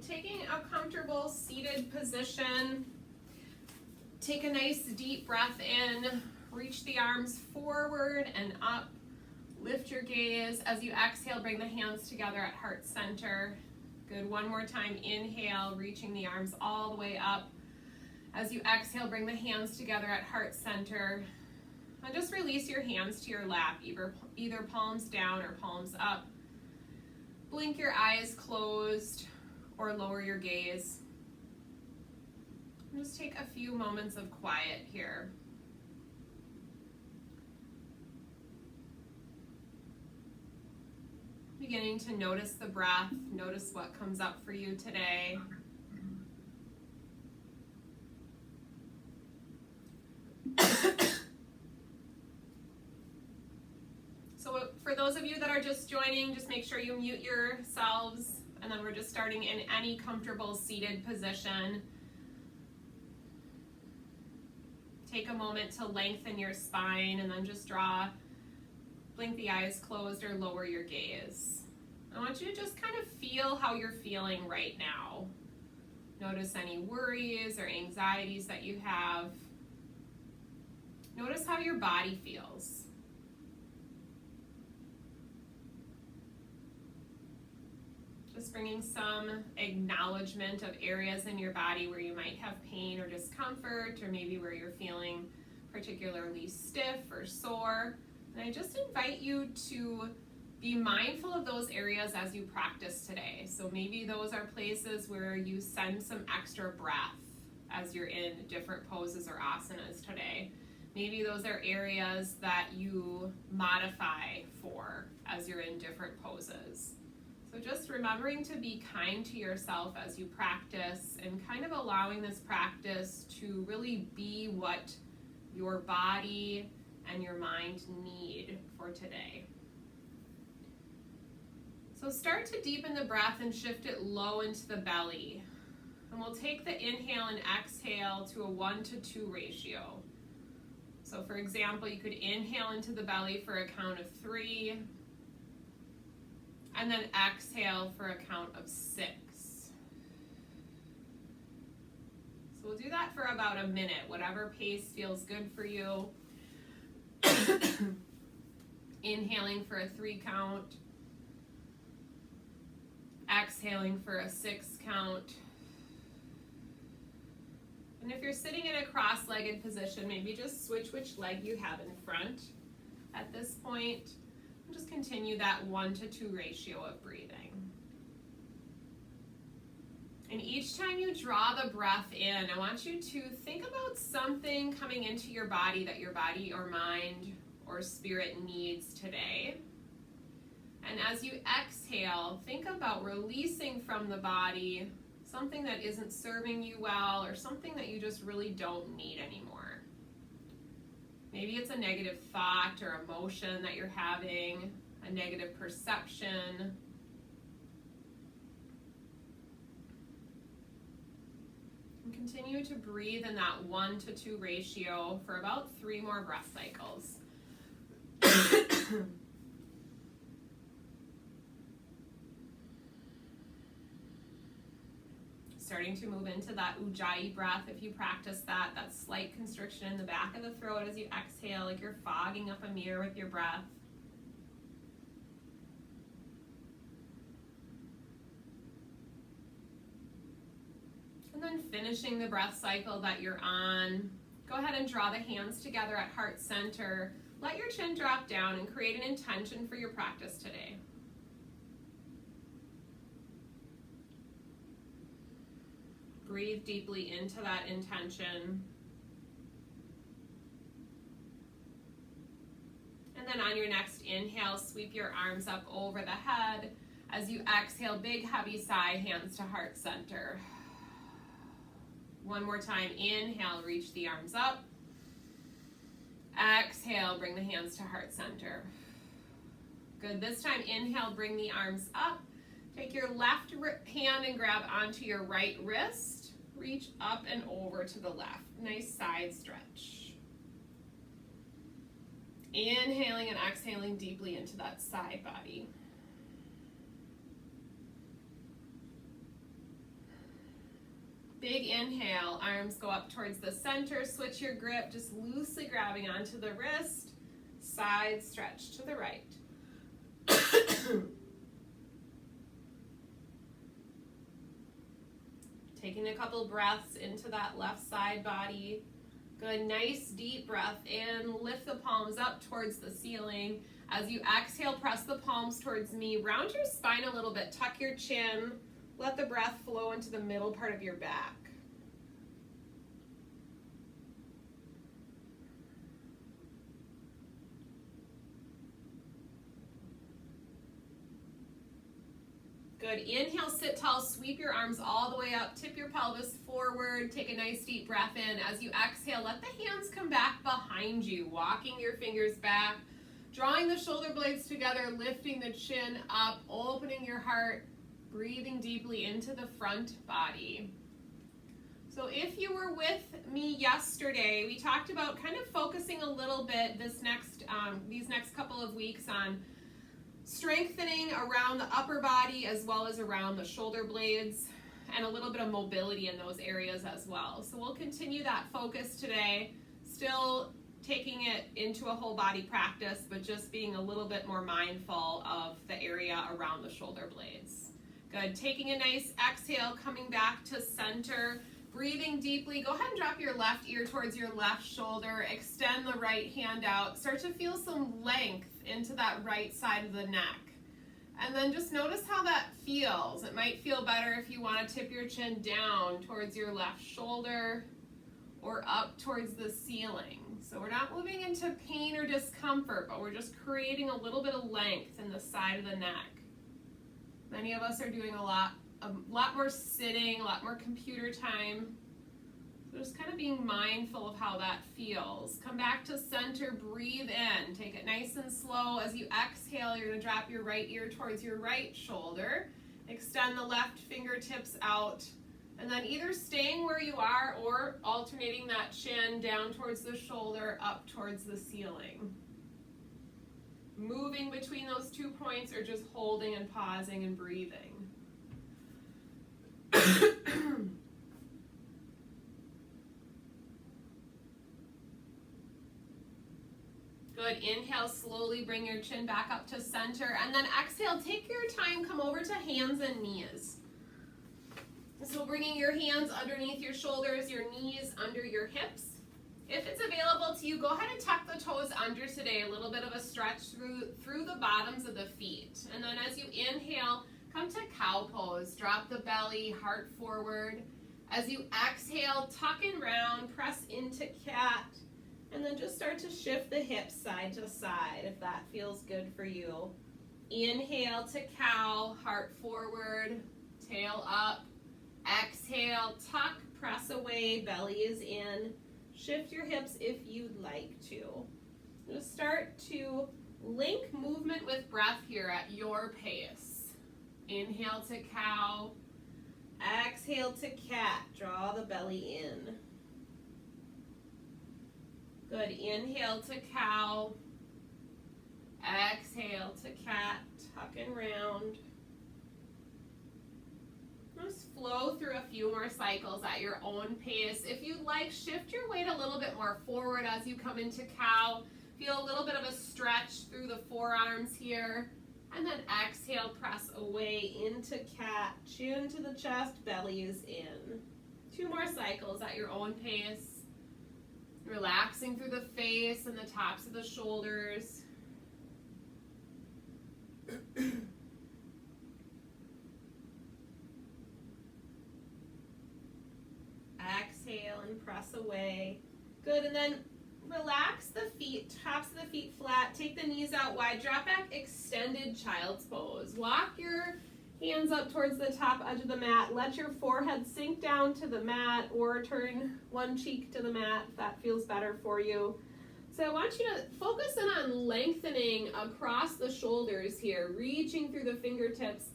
taking a comfortable seated position, take a nice deep breath in, reach the arms forward and up, lift your gaze. As you exhale, bring the hands together at heart center. Good, one more time, inhale, reaching the arms all the way up. As you exhale, bring the hands together at heart center. And just release your hands to your lap, either palms down or palms up. Blink your eyes closed or lower your gaze. And just take a few moments of quiet here. Beginning to notice the breath, notice what comes up for you today. So for those of you that are just joining, just make sure you mute yourselves, and then we're just starting in any comfortable seated position. Take a moment to lengthen your spine, and then just blink the eyes closed or lower your gaze. I want you to just kind of feel how you're feeling right now. Notice any worries or anxieties that you have. Notice how your body feels. Just bringing some acknowledgement of areas in your body where you might have pain or discomfort, or maybe where you're feeling particularly stiff or sore. And I just invite you to be mindful of those areas as you practice today. So maybe those are places where you send some extra breath as you're in different poses or asanas today. Maybe those are areas that you modify for as you're in different poses. So just remembering to be kind to yourself as you practice, and kind of allowing this practice to really be what your body and your mind need for today. So start to deepen the breath and shift it low into the belly. And we'll take the inhale and exhale to a 1-to-2 ratio. So for example, you could inhale into the belly for a count of 3, and then exhale for a count of 6. So we'll do that for about a minute, whatever pace feels good for you. Inhaling for a 3 count, exhaling for a 6 count. And if you're sitting in a cross-legged position, maybe just switch which leg you have in front at this point. And just continue that 1-to-2 ratio of breathing. And each time you draw the breath in, I want you to think about something coming into your body that your body or mind or spirit needs today. And as you exhale, think about releasing from the body something that isn't serving you well, or something that you just really don't need anymore. Maybe it's a negative thought or emotion that you're having, a negative perception. And continue to breathe in that 1-to-2 ratio for about 3 more breath cycles. Starting to move into that ujjayi breath. If you practice that slight constriction in the back of the throat as you exhale, like you're fogging up a mirror with your breath. And then finishing the breath cycle that you're on, go ahead and draw the hands together at heart center. Let your chin drop down and create an intention for your practice today. Breathe deeply into that intention. And then on your next inhale, sweep your arms up over the head. As you exhale, big heavy sigh, hands to heart center. One more time, inhale, reach the arms up. Exhale, bring the hands to heart center. Good, this time inhale, bring the arms up. Take your left hand and grab onto your right wrist. Reach up and over to the left. Nice side stretch. Inhaling and exhaling deeply into that side body. Big inhale, arms go up towards the center, switch your grip, just loosely grabbing onto the wrist, side stretch to the right. Taking a couple breaths into that left side body. Good, nice deep breath in, lift the palms up towards the ceiling. As you exhale, press the palms towards me, round your spine a little bit, tuck your chin, let the breath flow into the middle part of your back. Good, inhale, sit tall, sweep your arms all the way up, tip your pelvis forward, take a nice deep breath in. As you exhale, let the hands come back behind you, walking your fingers back, drawing the shoulder blades together, lifting the chin up, opening your heart, breathing deeply into the front body. So if you were with me yesterday, we talked about kind of focusing a little bit these next couple of weeks on strengthening around the upper body as well as around the shoulder blades and a little bit of mobility in those areas as well. So we'll continue that focus today, still taking it into a whole body practice, but just being a little bit more mindful of the area around the shoulder blades. Good, taking a nice exhale, coming back to center, breathing deeply. Go ahead and drop your left ear towards your left shoulder, extend the right hand out, start to feel some length into that right side of the neck. And then just notice how that feels. It might feel better if you want to tip your chin down towards your left shoulder or up towards the ceiling. So we're not moving into pain or discomfort, but we're just creating a little bit of length in the side of the neck. Many of us are doing a lot more sitting, a lot more computer time. So just kind of being mindful of how that feels. Come back to center, breathe in. Take it nice and slow. As you exhale, you're going to drop your right ear towards your right shoulder. Extend the left fingertips out. And then either staying where you are or alternating that chin down towards the shoulder, up towards the ceiling. Moving between those 2 points or just holding and pausing and breathing. Good, inhale, slowly bring your chin back up to center, and then exhale, take your time, come over to hands and knees. So bringing your hands underneath your shoulders, your knees under your hips. If it's available to you, go ahead and tuck the toes under today, a little bit of a stretch through the bottoms of the feet. And then as you inhale, come to cow pose, drop the belly, heart forward. As you exhale, tuck and round, press into cat, and then just start to shift the hips side to side if that feels good for you. Inhale to cow, heart forward, tail up. Exhale, tuck, press away, belly is in. Shift your hips if you'd like to. Just start to link movement with breath here at your pace. Inhale to cow, exhale to cat, draw the belly in. Good, inhale to cow, exhale to cat, tuck and round. Just flow through a few more cycles at your own pace. If you'd like, shift your weight a little bit more forward as you come into cow. Feel a little bit of a stretch through the forearms here. And then exhale, press away into cat, chin to the chest, belly is in. 2 more cycles at your own pace. Relaxing through the face and the tops of the shoulders. Exhale and press away. Good, and then relax the feet, tops of the feet flat, take the knees out wide, drop back, extended child's pose. Walk your hands up towards the top edge of the mat, let your forehead sink down to the mat or turn one cheek to the mat if that feels better for you. So I want you to focus in on lengthening across the shoulders here, reaching through the fingertips.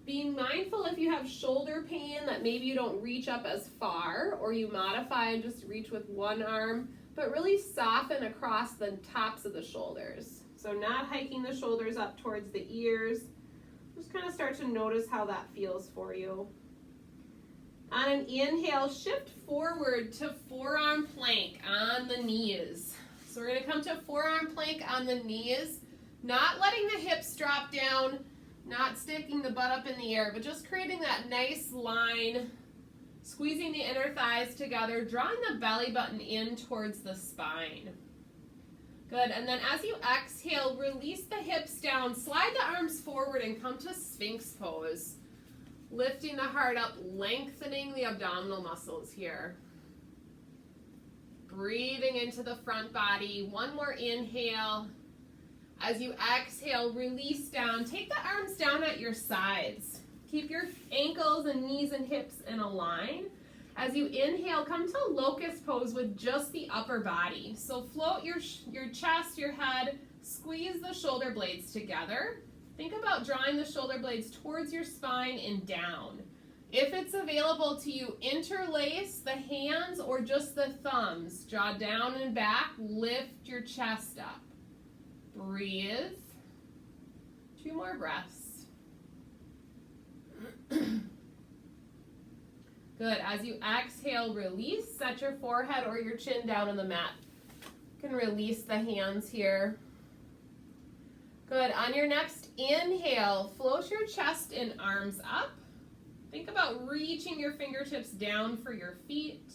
Being mindful if you have shoulder pain that maybe you don't reach up as far or you modify and just reach with one arm, but really soften across the tops of the shoulders. So not hiking the shoulders up towards the ears. Just kind of start to notice how that feels for you. On an inhale, shift forward to forearm plank on the knees. So we're going to come to forearm plank on the knees, not letting the hips drop down, not sticking the butt up in the air, but just creating that nice line, squeezing the inner thighs together, drawing the belly button in towards the spine. Good, and then as you exhale, release the hips down, slide the arms forward and come to Sphinx pose. Lifting the heart up, lengthening the abdominal muscles here. Breathing into the front body. One more inhale. As you exhale, release down. Take the arms down at your sides. Keep your ankles and knees and hips in a line. As you inhale, come to locust pose with just the upper body. So float your chest, your head, squeeze the shoulder blades together. Think about drawing the shoulder blades towards your spine and down. If it's available to you, interlace the hands or just the thumbs. Draw down and back, lift your chest up. Breathe. 2 more breaths. Good. As you exhale, release. Set your forehead or your chin down on the mat. You can release the hands here. Good. On your next inhale, float your chest and arms up. Think about reaching your fingertips down for your feet.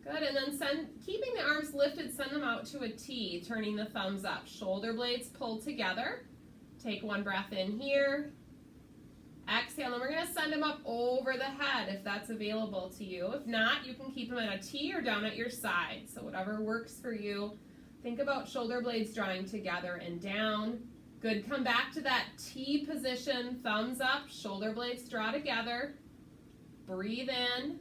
Good. And then keeping the arms lifted, send them out to a T, turning the thumbs up. Shoulder blades pull together. Take 1 breath in here. Exhale, and we're going to send them up over the head if that's available to you. If not, you can keep them in a T or down at your side. So whatever works for you. Think about shoulder blades drawing together and down. Good, come back to that T position, thumbs up, shoulder blades draw together. Breathe in.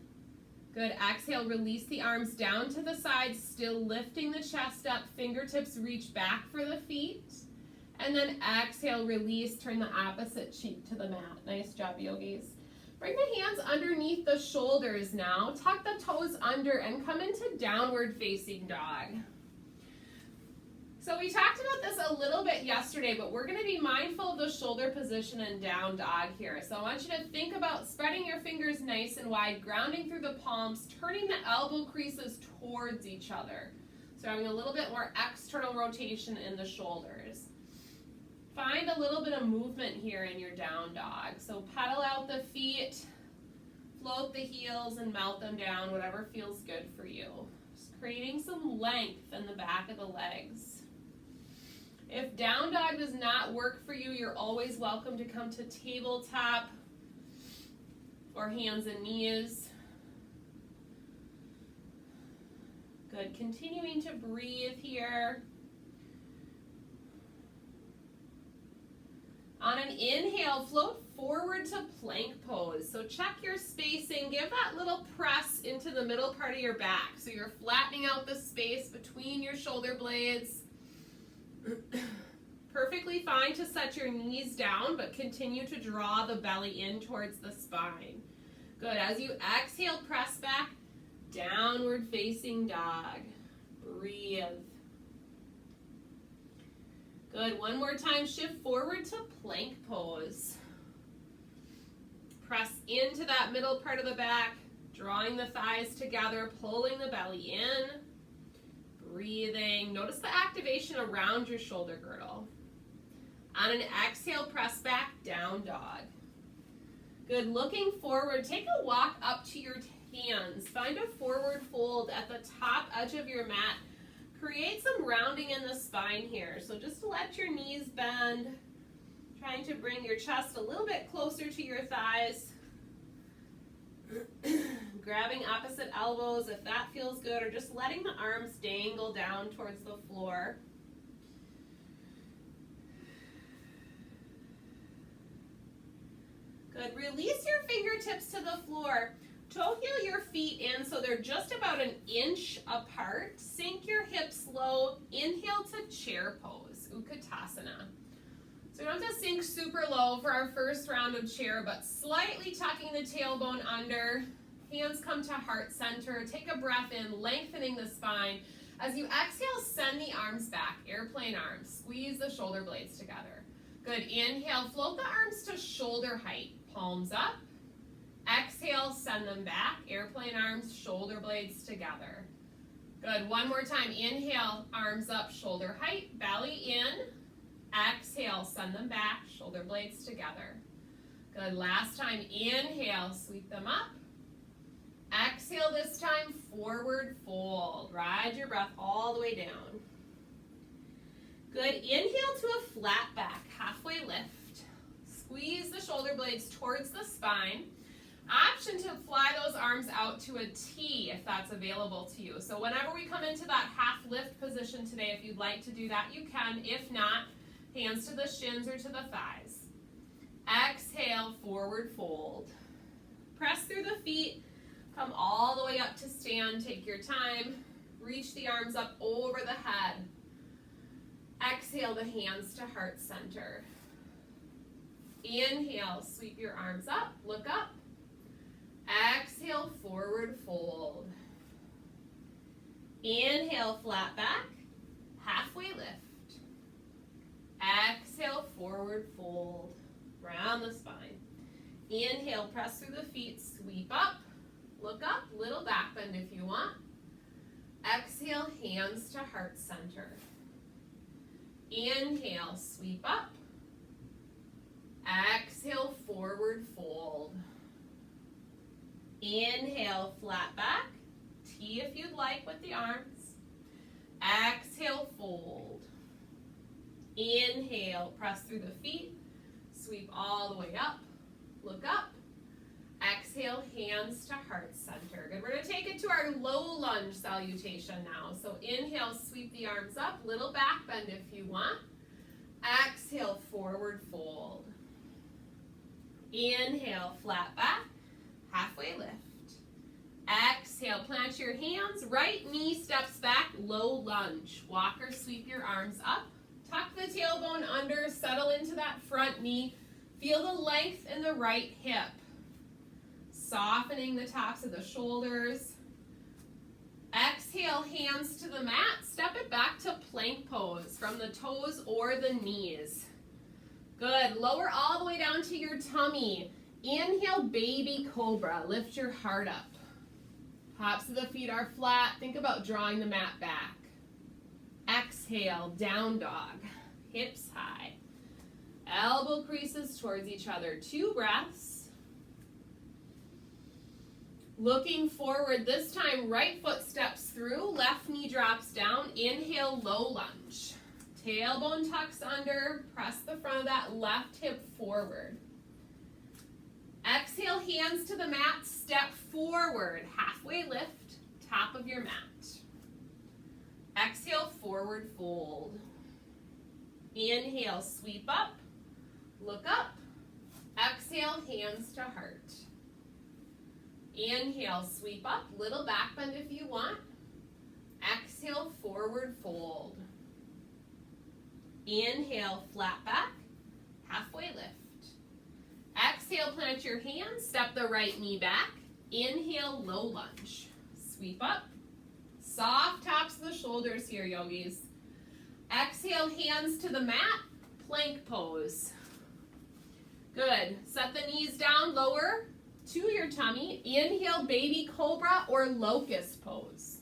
Good, exhale, release the arms down to the sides, still lifting the chest up, fingertips reach back for the feet. And then exhale, release, turn the opposite cheek to the mat. Nice job, yogis. Bring the hands underneath the shoulders now, tuck the toes under and come into downward facing dog. So we talked about this a little bit yesterday, but we're going to be mindful of the shoulder position and down dog here. So I want you to think about spreading your fingers nice and wide, grounding through the palms, turning the elbow creases towards each other. So having a little bit more external rotation in the shoulders. Find a little bit of movement here in your down dog. So pedal out the feet, float the heels and melt them down, whatever feels good for you. Just creating some length in the back of the legs. If down dog does not work for you, you're always welcome to come to tabletop or hands and knees. Good, continuing to breathe here. On an inhale, float forward to plank pose. So check your spacing, give that little press into the middle part of your back. So you're flattening out the space between your shoulder blades. Perfectly fine to set your knees down, but continue to draw the belly in towards the spine. Good, as you exhale, press back, downward facing dog. Breathe. Good, 1 more time, shift forward to plank pose. Press into that middle part of the back, drawing the thighs together, pulling the belly in. Breathing. Notice the activation around your shoulder girdle. On an exhale, press back, down dog. Good, looking forward, take a walk up to your hands. Find a forward fold at the top edge of your mat. Create some rounding in the spine here. So just let your knees bend, trying to bring your chest a little bit closer to your thighs. Grabbing opposite elbows if that feels good, or just letting the arms dangle down towards the floor. Good. Release your fingertips to the floor. Toe heel your feet in so they're just about 1 inch apart. Sink your hips low. Inhale to chair pose, Utkatasana. So we don't have to sink super low for our first round of chair, but slightly tucking the tailbone under. Hands come to heart center. Take a breath in, lengthening the spine. As you exhale, send the arms back, airplane arms. Squeeze the shoulder blades together. Good. Inhale, float the arms to shoulder height. Palms up. Exhale. Exhale, send them back. Airplane arms, shoulder blades together. Good, one more time. Inhale, arms up, shoulder height, belly in. Exhale, send them back, shoulder blades together. Good, last time. Inhale, sweep them up. Exhale this time, forward fold. Ride your breath all the way down. Good, inhale to a flat back, halfway lift. Squeeze the shoulder blades towards the spine. Option to fly those arms out to a T if that's available to you. So whenever we come into that half lift position today, if you'd like to do that, you can. If not, hands to the shins or to the thighs. Exhale, forward fold. Press through the feet. Come all the way up to stand. Take your time. Reach the arms up over the head. Exhale the hands to heart center. Inhale, sweep your arms up, look up. Exhale, forward fold. Inhale, flat back, halfway lift. Exhale, forward fold. Round the spine. Inhale, press through the feet, sweep up, look up, little back bend if you want. Exhale, hands to heart center. Inhale, sweep up. Exhale, forward fold. Inhale, flat back. T if you'd like with the arms. Exhale, fold. Inhale, press through the feet. Sweep all the way up. Look up. Exhale, hands to heart center. Good, we're going to take it to our low lunge salutation now. So inhale, sweep the arms up, little back bend if you want. Exhale, forward fold. Inhale, flat back, halfway lift. Exhale, plant your hands, right knee steps back, low lunge. Walk or sweep your arms up. Tuck the tailbone under, settle into that front knee. Feel the length in the right hip. Softening the tops of the shoulders. Exhale, hands to the mat. Step it back to plank pose from the toes or the knees. Good. Lower all the way down to your tummy. Inhale, baby cobra. Lift your heart up. Tops of the feet are flat. Think about drawing the mat back. Exhale, down dog. Hips high. Elbow creases towards each other. 2 breaths. Looking forward, this time right foot steps through, left knee drops down. Inhale, low lunge. Tailbone tucks under, press the front of that left hip forward. Exhale, hands to the mat, step forward, halfway lift, top of your mat. Exhale, forward fold. Inhale, sweep up, look up. Exhale, hands to heart. Inhale, sweep up, little back bend if you want. Exhale, forward fold. Inhale, flat back, halfway lift. Exhale, plant your hands, step the right knee back. Inhale, low lunge. Sweep up. Soft tops of the shoulders here, yogis. Exhale, hands to the mat, plank pose. Good. Set the knees down, lower to your tummy. Inhale, baby cobra or locust pose.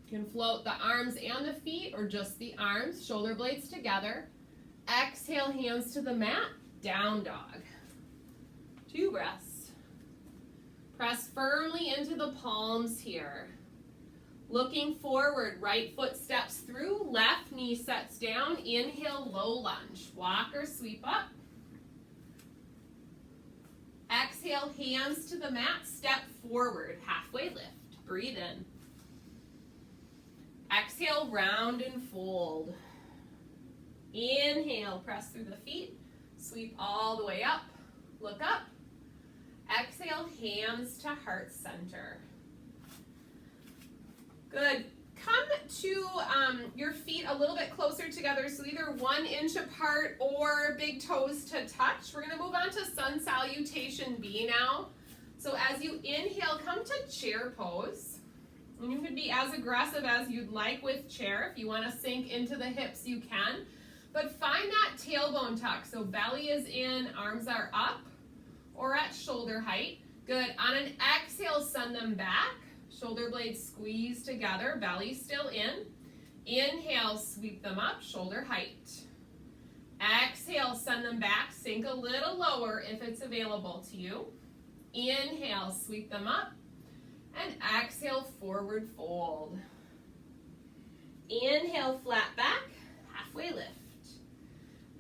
You can float the arms and the feet or just the arms, shoulder blades together. Exhale, hands to the mat, down dog. 2 breaths. Press firmly into the palms here. Looking forward, right foot steps through, left knee sets down. Inhale, low lunge. Walk or sweep up. Exhale, hands to the mat, step forward, halfway lift. Breathe in. Exhale, round and fold. Inhale, press through the feet, sweep all the way up, look up. Exhale, hands to heart center. Good. Come to your feet a little bit closer together, so either 1 inch apart or big toes to touch. We're going to move on to sun salutation B now. So as you inhale, come to chair pose. And you can be as aggressive as you'd like with chair. If you want to sink into the hips, you can. But find that tailbone tuck. So belly is in, arms are up or at shoulder height. Good. On an exhale, send them back. Shoulder blades squeeze together, belly still in. Inhale, sweep them up, shoulder height. Exhale, send them back, sink a little lower if it's available to you. Inhale, sweep them up. And exhale, forward fold. Inhale, flat back, halfway lift.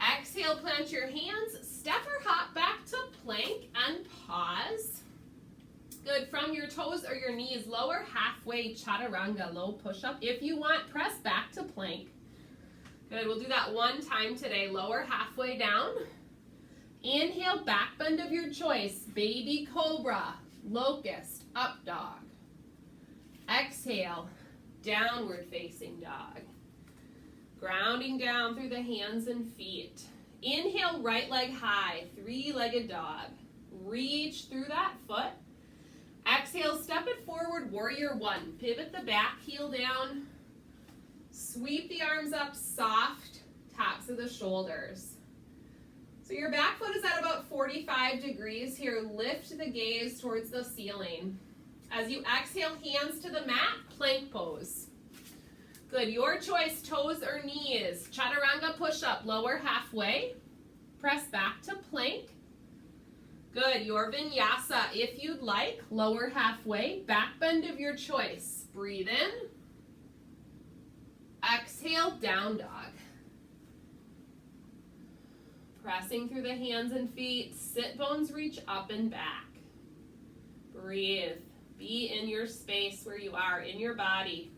Exhale, plant your hands, step or hop back to plank and pause. Good, from your toes or your knees, lower halfway chaturanga, low push-up. If you want, press back to plank. Good, we'll do that one time today. Lower halfway down. Inhale, back bend of your choice. Baby cobra, locust, up dog. Exhale, downward facing dog. Grounding down through the hands and feet. Inhale, right leg high, three-legged dog. Reach through that foot. Exhale, step it forward, warrior one. Pivot the back heel down. Sweep the arms up, soft taps of the shoulders. So your back foot is at about 45 degrees here. Lift the gaze towards the ceiling. As you exhale, hands to the mat, plank pose. Good, your choice, toes or knees. Chaturanga push-up, lower halfway. Press back to plank. Good, your vinyasa, if you'd like, lower halfway, back bend of your choice. Breathe in. Exhale, down dog. Pressing through the hands and feet, sit bones reach up and back. Breathe. Be in your space where you are, in your body.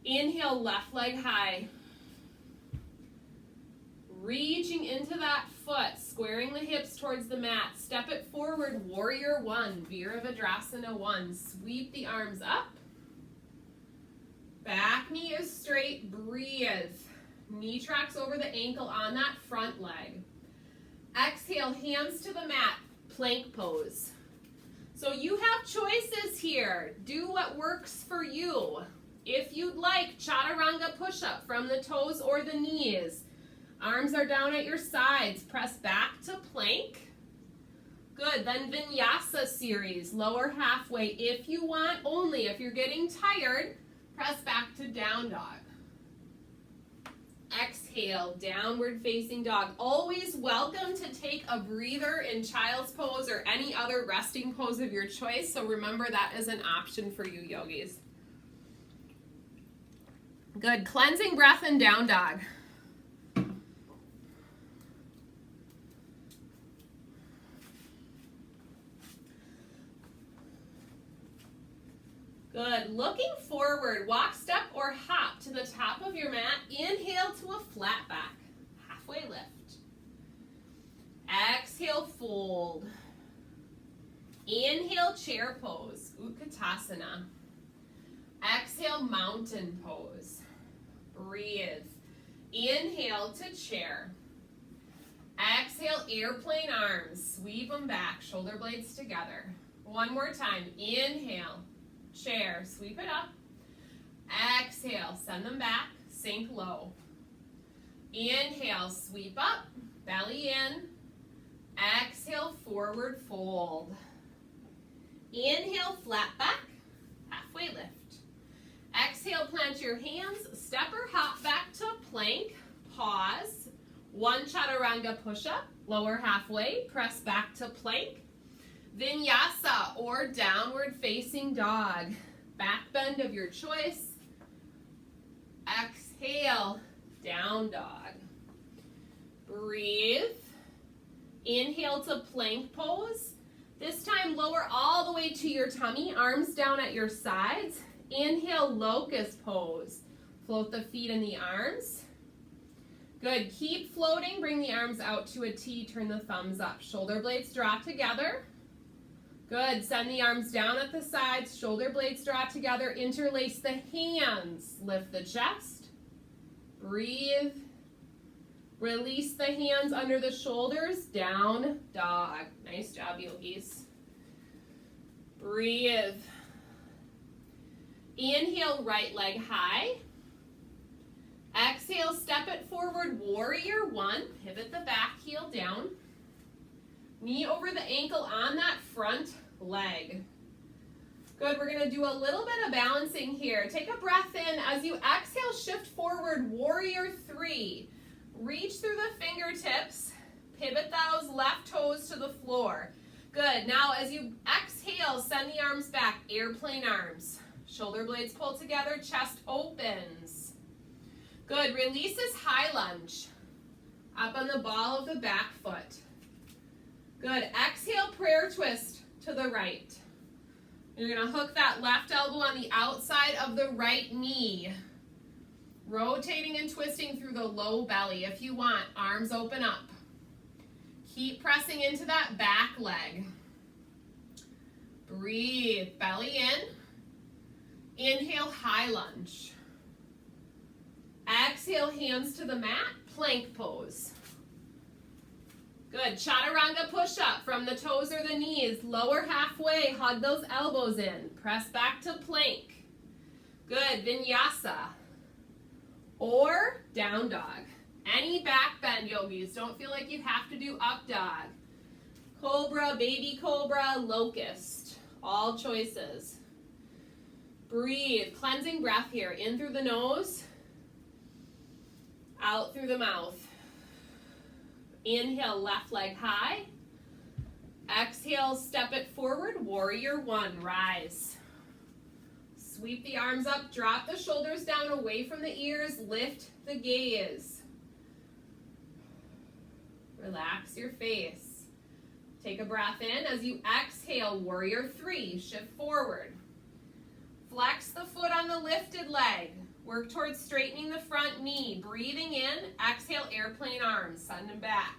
Inhale, left leg high. Reaching into that foot, squaring the hips towards the mat. Step it forward, warrior one, Virabhadrasana one. Sweep the arms up. Back knee is straight, breathe. Knee tracks over the ankle on that front leg. Exhale, hands to the mat, plank pose. So you have choices here. Do what works for you. If you'd like, chaturanga push-up from the toes or the knees. Arms are down at your sides. Press back to plank. Good, then vinyasa series, lower halfway. If you want, only if you're getting tired, press back to down dog. Exhale, downward facing dog. Always welcome to take a breather in child's pose or any other resting pose of your choice. So remember that is an option for you yogis. Good, cleansing breath and down dog. Good, looking forward, walk, step, or hop to the top of your mat. Inhale to a flat back, halfway lift. Exhale, fold. Inhale, chair pose, Utkatasana. Exhale, mountain pose. Breathe. Inhale to chair. Exhale, airplane arms. Sweep them back, shoulder blades together. One more time. Inhale, chair, sweep it up. Exhale, send them back, sink low. Inhale, sweep up, belly in. Exhale, forward fold. Inhale, flat back, halfway lift. Exhale, plant your hands, step or hop back to plank, pause. One chaturanga push-up, lower halfway, press back to plank. Vinyasa or downward facing dog. Back bend of your choice. Exhale, down dog. Breathe. Inhale to plank pose. This time lower all the way to your tummy, arms down at your sides. Inhale, locust pose. Float the feet and the arms. Good, keep floating, bring the arms out to a T, turn the thumbs up. Shoulder blades draw together. Good, send the arms down at the sides, shoulder blades draw together, interlace the hands, lift the chest, breathe, release the hands under the shoulders, down dog. Nice job, yogis. Breathe. Inhale, right leg high. Exhale, step it forward, warrior one, pivot the back heel down. Knee over the ankle on that front leg. Good, we're gonna do a little bit of balancing here. Take a breath in. As you exhale, shift forward, warrior three. Reach through the fingertips, pivot those left toes to the floor. Good, now as you exhale, send the arms back, airplane arms. Shoulder blades pull together, chest opens. Good, release this high lunge. Up on the ball of the back foot. Good, exhale, prayer twist to the right. You're gonna hook that left elbow on the outside of the right knee. Rotating and twisting through the low belly. If you want, arms open up. Keep pressing into that back leg. Breathe, belly in. Inhale, high lunge. Exhale, hands to the mat, plank pose. Good, chaturanga push-up from the toes or the knees. Lower halfway, hug those elbows in. Press back to plank. Good, vinyasa. Or down dog. Any back bend, yogis. Don't feel like you have to do up dog. Cobra, baby cobra, locust. All choices. Breathe, cleansing breath here. In through the nose, out through the mouth. Inhale, left leg high. Exhale, step it forward, warrior one, rise. Sweep the arms up, drop the shoulders down away from the ears, lift the gaze. Relax your face. Take a breath in. As you exhale, warrior three, shift forward. Flex the foot on the lifted leg. Work towards straightening the front knee. Breathing in, exhale, airplane arms, send them back.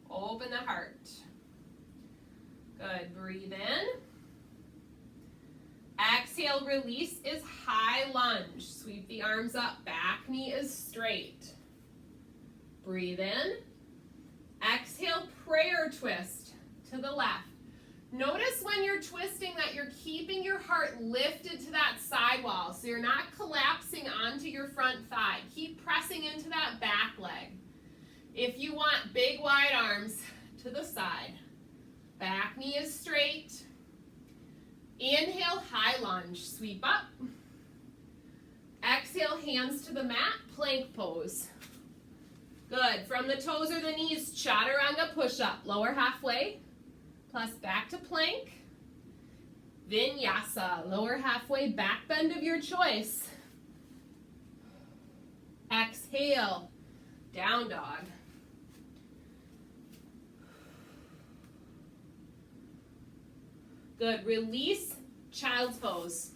Open the heart. Good, breathe in. Exhale, release is high lunge. Sweep the arms up, back knee is straight. Breathe in. Exhale, prayer twist to the left. Notice when you're twisting that you're keeping your heart lifted to that side wall, so you're not collapsing onto your front thigh. Keep pressing into that back leg. If you want big wide arms to the side, back knee is straight. Inhale, high lunge, sweep up. Exhale, hands to the mat, plank pose. Good, from the toes or the knees, chaturanga push-up, lower halfway. Plus back to plank. Vinyasa, lower halfway, back bend of your choice. Exhale, down dog. Good, release, child's pose.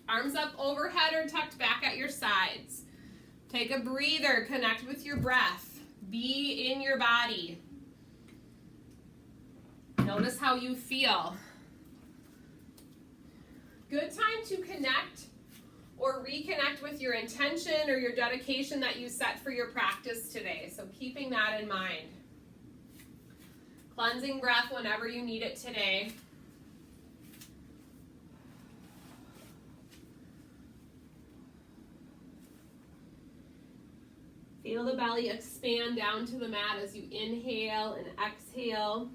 Arms up overhead or tucked back at your sides. Take a breather, connect with your breath. Be in your body. Notice how you feel. Good time to connect or reconnect with your intention or your dedication that you set for your practice today. So keeping that in mind. Cleansing breath whenever you need it today. Feel the belly expand down to the mat as you inhale and exhale.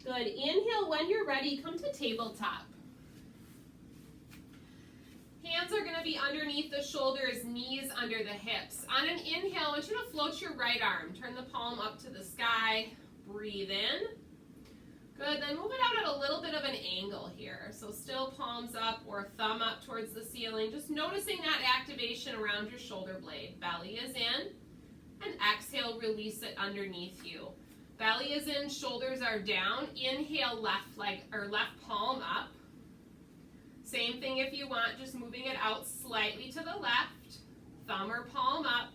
Good. Inhale, when you're ready, come to tabletop. Hands are going to be underneath the shoulders, knees under the hips. On an inhale, I want you to float your right arm. Turn the palm up to the sky. Breathe in. Good. Then move it out at a little bit of an angle here. So still palms up or thumb up towards the ceiling. Just noticing that activation around your shoulder blade. Belly is in. And exhale, release it underneath you. Belly is in, shoulders are down. Inhale, left leg or left palm up. Same thing if you want, just moving it out slightly to the left. Thumb or palm up.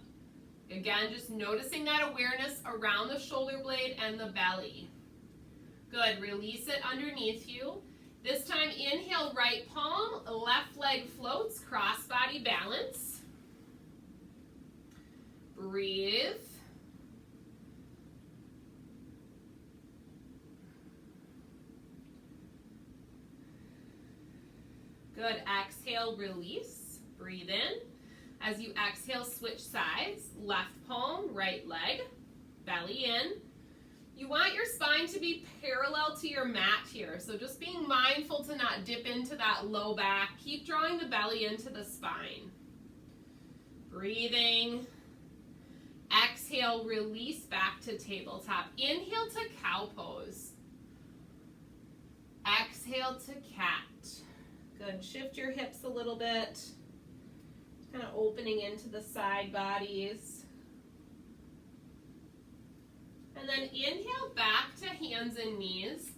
Again, just noticing that awareness around the shoulder blade and the belly. Good, release it underneath you. This time, inhale, right palm, left leg floats, crossbody balance. Breathe. Good, exhale, release, breathe in. As you exhale, switch sides, left palm, right leg, belly in. You want your spine to be parallel to your mat here, so just being mindful to not dip into that low back. Keep drawing the belly into the spine. Breathing. Exhale, release back to tabletop. Inhale to cow pose. Exhale to cat. Good. Shift your hips a little bit. Kind of opening into the side bodies. And then inhale back to hands and knees.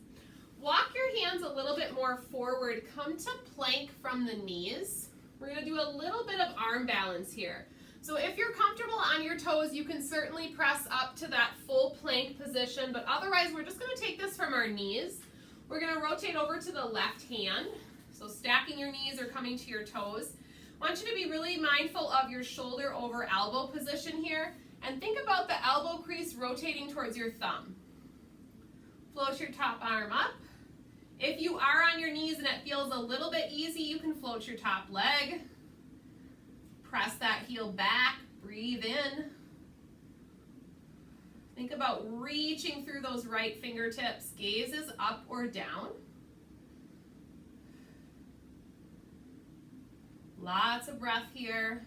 Walk your hands a little bit more forward. Come to plank from the knees. We're going to do a little bit of arm balance here. So if you're comfortable on your toes, you can certainly press up to that full plank position, but otherwise we're just going to take this from our knees. We're going to rotate over to the left hand. So stacking your knees or coming to your toes. I want you to be really mindful of your shoulder over elbow position here, and think about the elbow crease rotating towards your thumb. Float your top arm up. If you are on your knees and it feels a little bit easy, you can float your top leg. Press that heel back, breathe in. Think about reaching through those right fingertips. Gaze is up or down. Lots of breath here.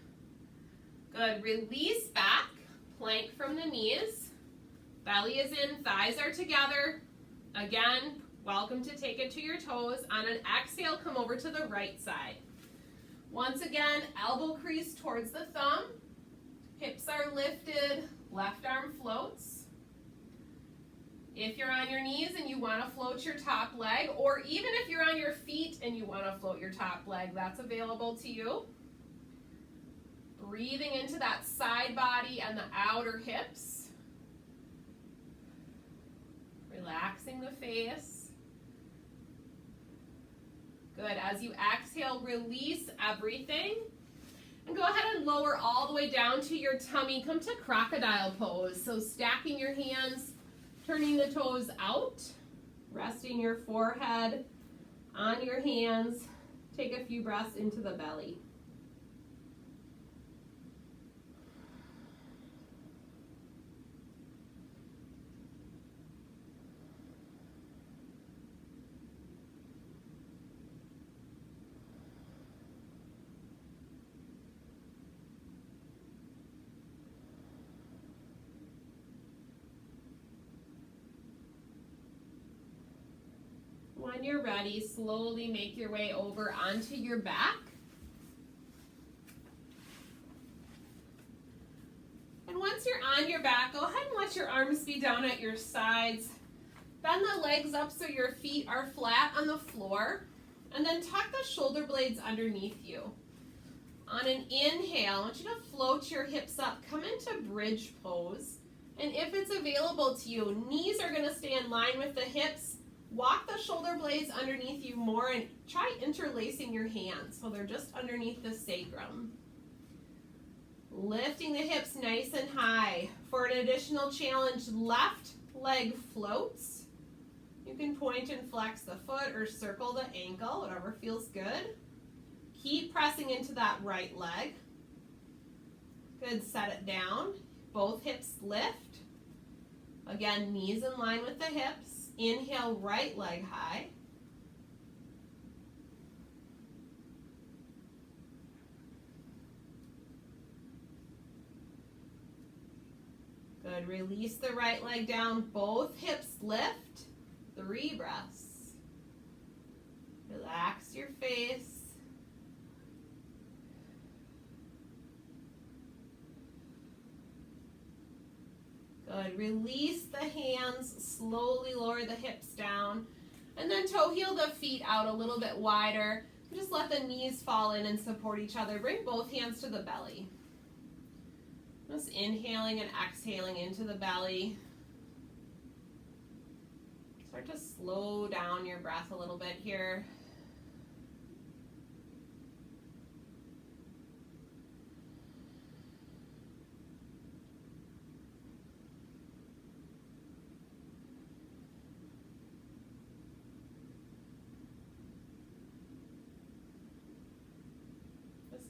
Good, release back, plank from the knees. Belly is in, thighs are together. Again, welcome to take it to your toes. On an exhale, come over to the right side. Once again, elbow crease towards the thumb. Hips are lifted, left arm floats. If you're on your knees and you want to float your top leg, or even if you're on your feet and you want to float your top leg, that's available to you. Breathing into that side body and the outer hips. Relaxing the face. Good. As you exhale, release everything. And go ahead and lower all the way down to your tummy. Come to crocodile pose. So stacking your hands, turning the toes out, resting your forehead on your hands. Take a few breaths into the belly. When you're ready, slowly make your way over onto your back. And once you're on your back, go ahead and let your arms be down at your sides. Bend the legs up so your feet are flat on the floor. And then tuck the shoulder blades underneath you. On an inhale, I want you to float your hips up. Come into bridge pose. And if it's available to you, knees are going to stay in line with the hips. Walk the shoulder blades underneath you more and try interlacing your hands so they're just underneath the sacrum. Lifting the hips nice and high. For an additional challenge, left leg floats. You can point and flex the foot or circle the ankle, whatever feels good. Keep pressing into that right leg. Good, set it down. Both hips lift. Again, knees in line with the hips. Inhale, right leg high. Good, release the right leg down, both hips lift. 3 breaths. Relax your face. Good. Release the hands, slowly lower the hips down, and then toe heel the feet out a little bit wider. Just let the knees fall in and support each other. Bring both hands to the belly. Just inhaling and exhaling into the belly. Start to slow down your breath a little bit here.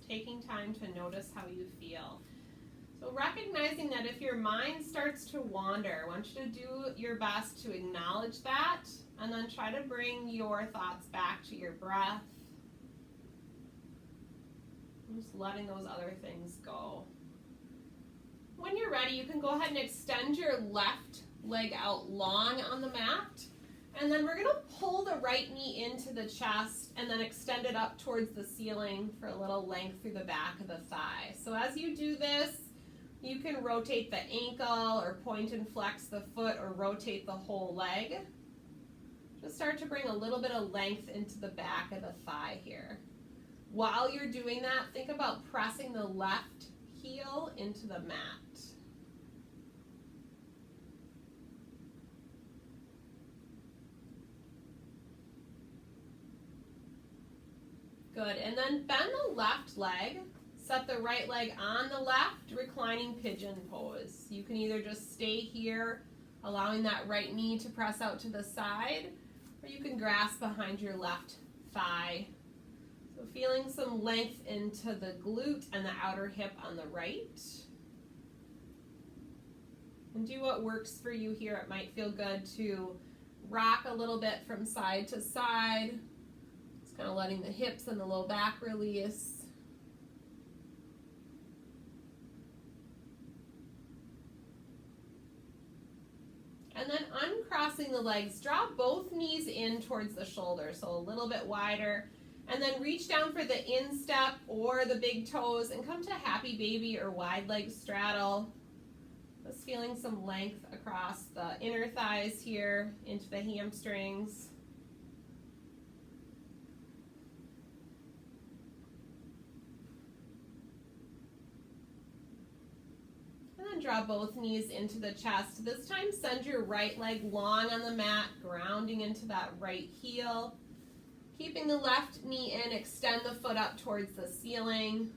taking time to notice how you feel. So recognizing that if your mind starts to wander, I want you to do your best to acknowledge that and then try to bring your thoughts back to your breath. Just letting those other things go. When you're ready, you can go ahead and extend your left leg out long on the mat. And then we're going to pull the right knee into the chest and then extend it up towards the ceiling for a little length through the back of the thigh. So as you do this, you can rotate the ankle or point and flex the foot or rotate the whole leg. Just start to bring a little bit of length into the back of the thigh here. While you're doing that, think about pressing the left heel into the mat. Good, and then bend the left leg, set the right leg on the left, reclining pigeon pose. You can either just stay here, allowing that right knee to press out to the side, or you can grasp behind your left thigh. So feeling some length into the glute and the outer hip on the right. And do what works for you here. It might feel good to rock a little bit from side to side. Just kind of letting the hips and the low back release. And then uncrossing the legs, draw both knees in towards the shoulder, so a little bit wider. And then reach down for the instep or the big toes and come to happy baby or wide leg straddle. Just feeling some length across the inner thighs here into the hamstrings. And then draw both knees into the chest. This time send your right leg long on the mat, grounding into that right heel. Keeping the left knee in, extend the foot up towards the ceiling.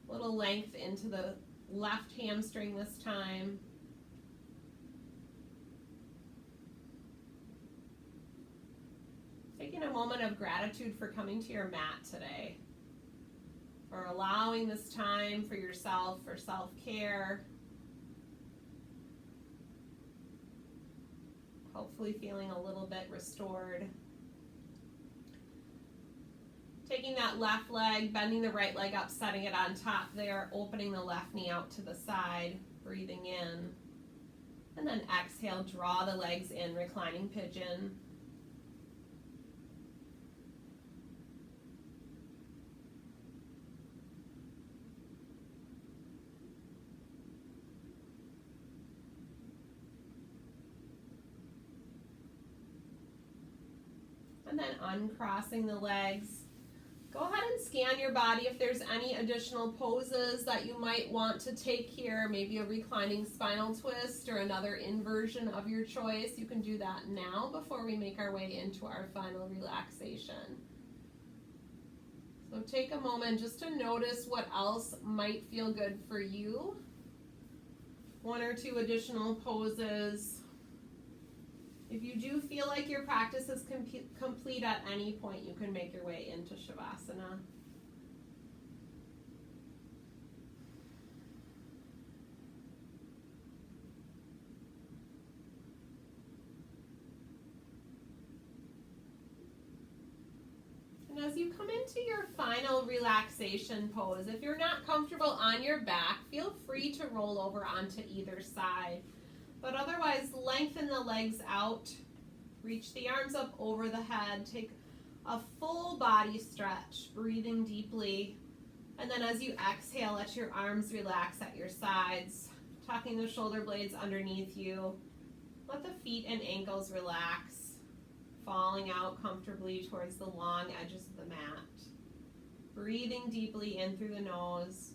A little length into the left hamstring this time. Taking a moment of gratitude for coming to your mat today. For allowing this time for yourself, for self-care. Hopefully feeling a little bit restored. Taking that left leg, bending the right leg up, setting it on top there, opening the left knee out to the side, breathing in. And then exhale, draw the legs in, reclining pigeon. And then uncrossing the legs. Go ahead and scan your body if there's any additional poses that you might want to take here, maybe a reclining spinal twist or another inversion of your choice. You can do that now before we make our way into our final relaxation. So take a moment just to notice what else might feel good for you. One or two additional poses. If you do feel like your practice is complete at any point, you can make your way into Shavasana. And as you come into your final relaxation pose, if you're not comfortable on your back, feel free to roll over onto either side. But otherwise, lengthen the legs out, reach the arms up over the head, take a full body stretch, breathing deeply. And then as you exhale, let your arms relax at your sides, tucking the shoulder blades underneath you. Let the feet and ankles relax, falling out comfortably towards the long edges of the mat. Breathing deeply in through the nose,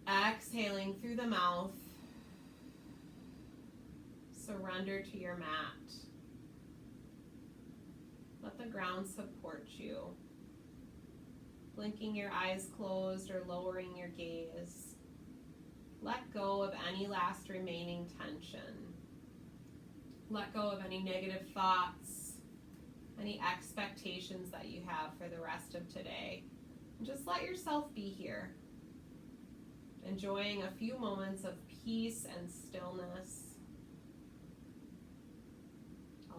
exhaling through the mouth. Surrender to your mat. Let the ground support you. Blinking your eyes closed or lowering your gaze. Let go of any last remaining tension. Let go of any negative thoughts. any expectations that you have for the rest of today. And just let yourself be here, enjoying a few moments of peace and stillness,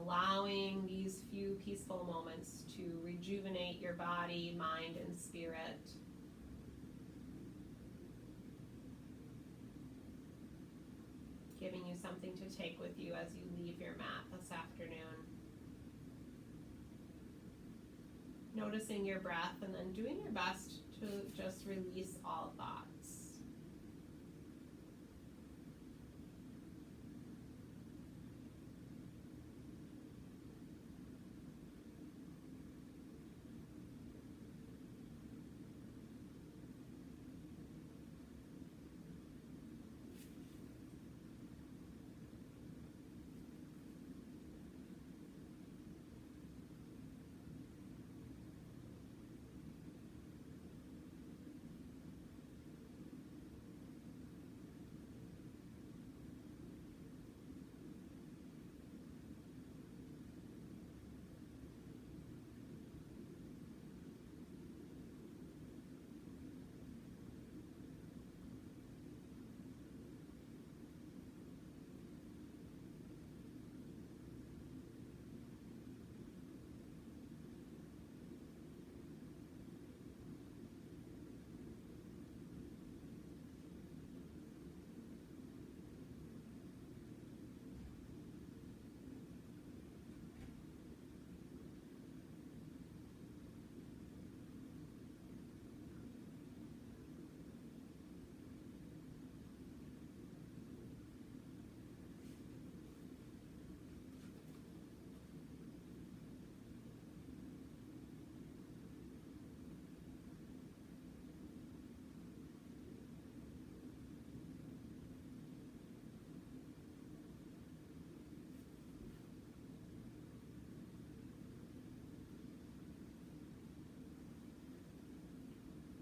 allowing these few peaceful moments to rejuvenate your body, mind, and spirit. Giving you something to take with you as you leave your mat this afternoon. Noticing your breath and then doing your best to just release all thoughts.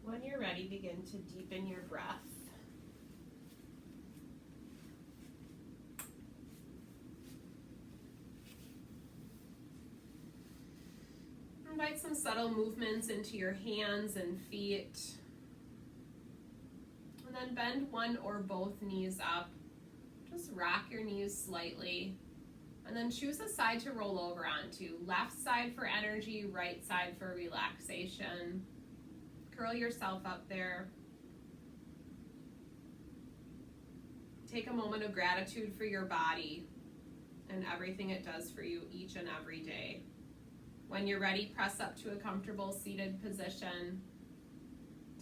When you're ready, begin to deepen your breath. Invite some subtle movements into your hands and feet. And then bend one or both knees up. Just rock your knees slightly. And then choose a side to roll over onto. Left side for energy, right side for relaxation. Curl yourself up there. Take a moment of gratitude for your body and everything it does for you each and every day. When you're ready, press up to a comfortable seated position.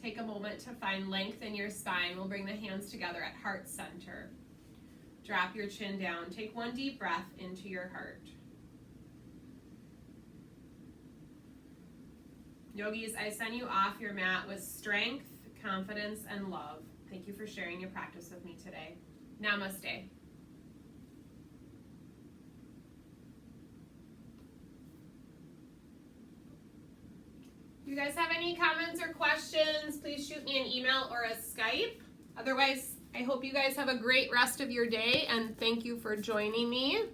Take a moment to find length in your spine. We'll bring the hands together at heart center. Drop your chin down. Take one deep breath into your heart. Yogis, I send you off your mat with strength, confidence, and love. Thank you for sharing your practice with me today. Namaste. If you guys have any comments or questions, please shoot me an email or a Skype. Otherwise, I hope you guys have a great rest of your day, and thank you for joining me.